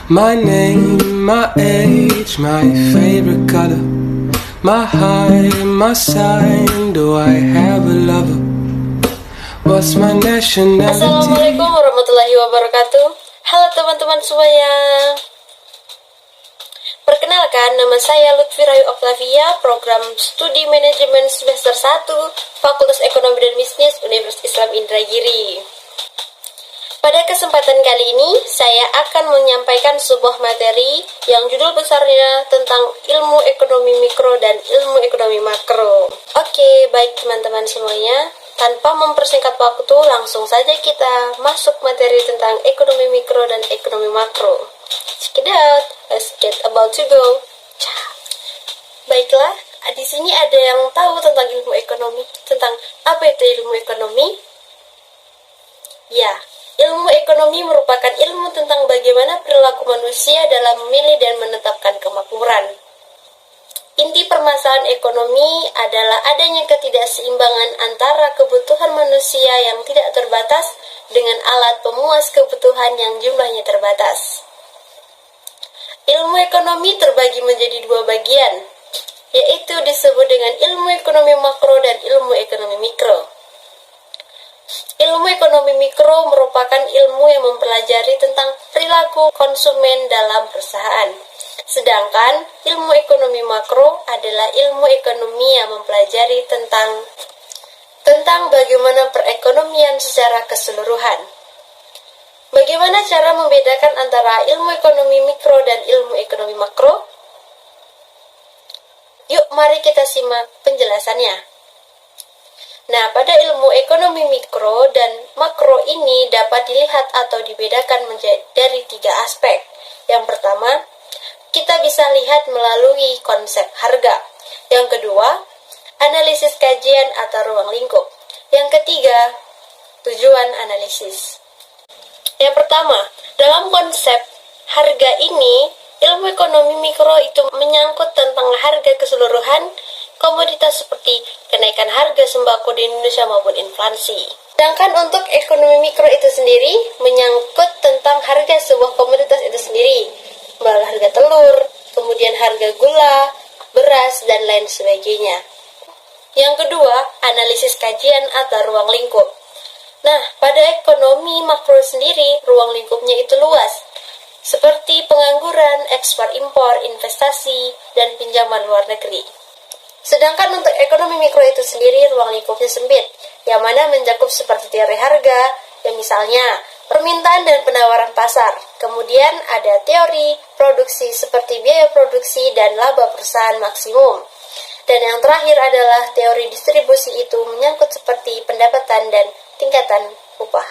My name, my age, my favorite color, my height, my sign, do I have a lover? What's my nationality? Assalamualaikum warahmatullahi wabarakatuh. Halo teman-teman semuanya. Perkenalkan, nama saya Lutfi Rayu Octavia, program studi manajemen semester 1, Fakultas Ekonomi dan Bisnis Universitas Islam Indragiri. Pada kesempatan kali ini, saya akan menyampaikan sebuah materi yang judul besarnya tentang ilmu ekonomi mikro dan ilmu ekonomi makro. Oke, baik teman-teman semuanya. Tanpa mempersingkat waktu, langsung saja kita masuk materi tentang ekonomi mikro dan ekonomi makro. Check it out, let's get about to go. Baiklah, di sini ada yang tahu tentang ilmu ekonomi, tentang apa itu ilmu ekonomi? Ya, ilmu ekonomi merupakan ilmu tentang bagaimana perilaku manusia dalam memilih dan menetapkan kemakmuran. Inti permasalahan ekonomi adalah adanya ketidakseimbangan antara kebutuhan manusia yang tidak terbatas dengan alat pemuas kebutuhan yang jumlahnya terbatas. Ilmu ekonomi terbagi menjadi dua bagian, yaitu disebut dengan ilmu ekonomi makro dan ilmu ekonomi mikro. Ilmu ekonomi mikro merupakan ilmu yang mempelajari tentang perilaku konsumen dalam perusahaan. Sedangkan ilmu ekonomi makro adalah ilmu ekonomi yang mempelajari tentang bagaimana perekonomian secara keseluruhan. Bagaimana cara membedakan antara ilmu ekonomi mikro dan ilmu ekonomi makro? Yuk, mari kita simak penjelasannya. Nah, pada ilmu ekonomi mikro dan makro ini dapat dilihat atau dibedakan dari tiga aspek. Yang pertama, kita bisa lihat melalui konsep harga. Yang kedua, analisis kajian atau ruang lingkup. Yang ketiga, tujuan analisis. Yang pertama, dalam konsep harga ini, ilmu ekonomi mikro itu menyangkut tentang harga keseluruhan komoditas seperti kenaikan harga sembako di Indonesia maupun inflasi. Sedangkan untuk ekonomi mikro itu sendiri menyangkut tentang harga sebuah komoditas itu sendiri, mulai harga telur, kemudian harga gula, beras, dan lain sebagainya. Yang kedua, analisis kajian atau ruang lingkup. Nah, pada ekonomi makro sendiri, ruang lingkupnya itu luas, seperti pengangguran, ekspor impor, investasi, dan pinjaman luar negeri. Sedangkan untuk ekonomi mikro itu sendiri ruang lingkupnya sempit, yang mana mencakup seperti teori harga, yang misalnya permintaan dan penawaran pasar. Kemudian ada teori produksi seperti biaya produksi dan laba perusahaan maksimum. Dan yang terakhir adalah teori distribusi itu menyangkut seperti pendapatan dan tingkatan upah.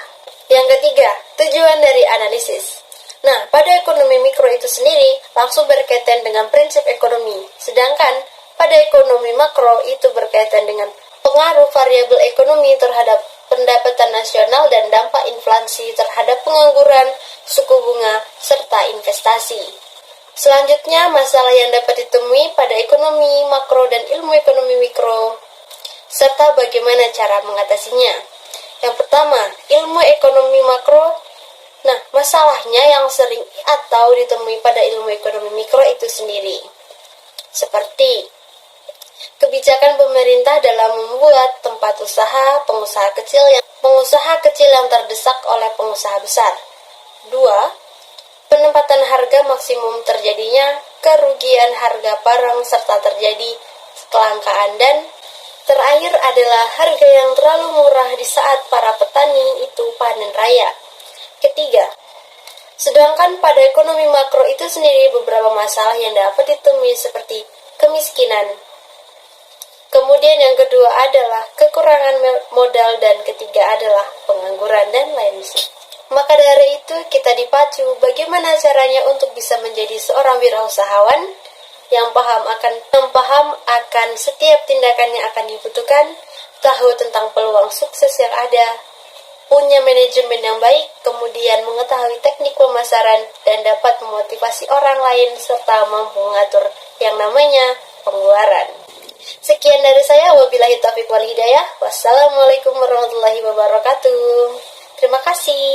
Yang ketiga, tujuan dari analisis. Nah, pada ekonomi mikro itu sendiri langsung berkaitan dengan prinsip ekonomi, sedangkan pada ekonomi makro itu berkaitan dengan pengaruh variabel ekonomi terhadap pendapatan nasional dan dampak inflasi terhadap pengangguran, suku bunga, serta investasi. Selanjutnya, masalah yang dapat ditemui pada ekonomi makro dan ilmu ekonomi mikro, serta bagaimana cara mengatasinya. Yang pertama, ilmu ekonomi makro. Nah, masalahnya yang sering atau ditemui pada ilmu ekonomi mikro itu sendiri, seperti kebijakan pemerintah dalam membuat tempat usaha pengusaha kecil yang terdesak oleh pengusaha besar. 2. Penempatan harga maksimum terjadinya kerugian harga barang serta terjadi kelangkaan, dan terakhir adalah harga yang terlalu murah di saat para petani itu panen raya. Ketiga, sedangkan pada ekonomi makro itu sendiri beberapa masalah yang dapat ditemui seperti kemiskinan. Kemudian yang kedua adalah kekurangan modal, dan ketiga adalah pengangguran dan lainnya. Maka dari itu kita dipacu bagaimana caranya untuk bisa menjadi seorang wirausahawan yang paham akan setiap tindakan yang akan dibutuhkan, tahu tentang peluang sukses yang ada, punya manajemen yang baik, kemudian mengetahui teknik pemasaran dan dapat memotivasi orang lain serta mampu mengatur yang namanya pengeluaran. Sekian dari saya, wabillahi taufiq wal hidayah. Wassalamualaikum warahmatullahi wabarakatuh. Terima kasih.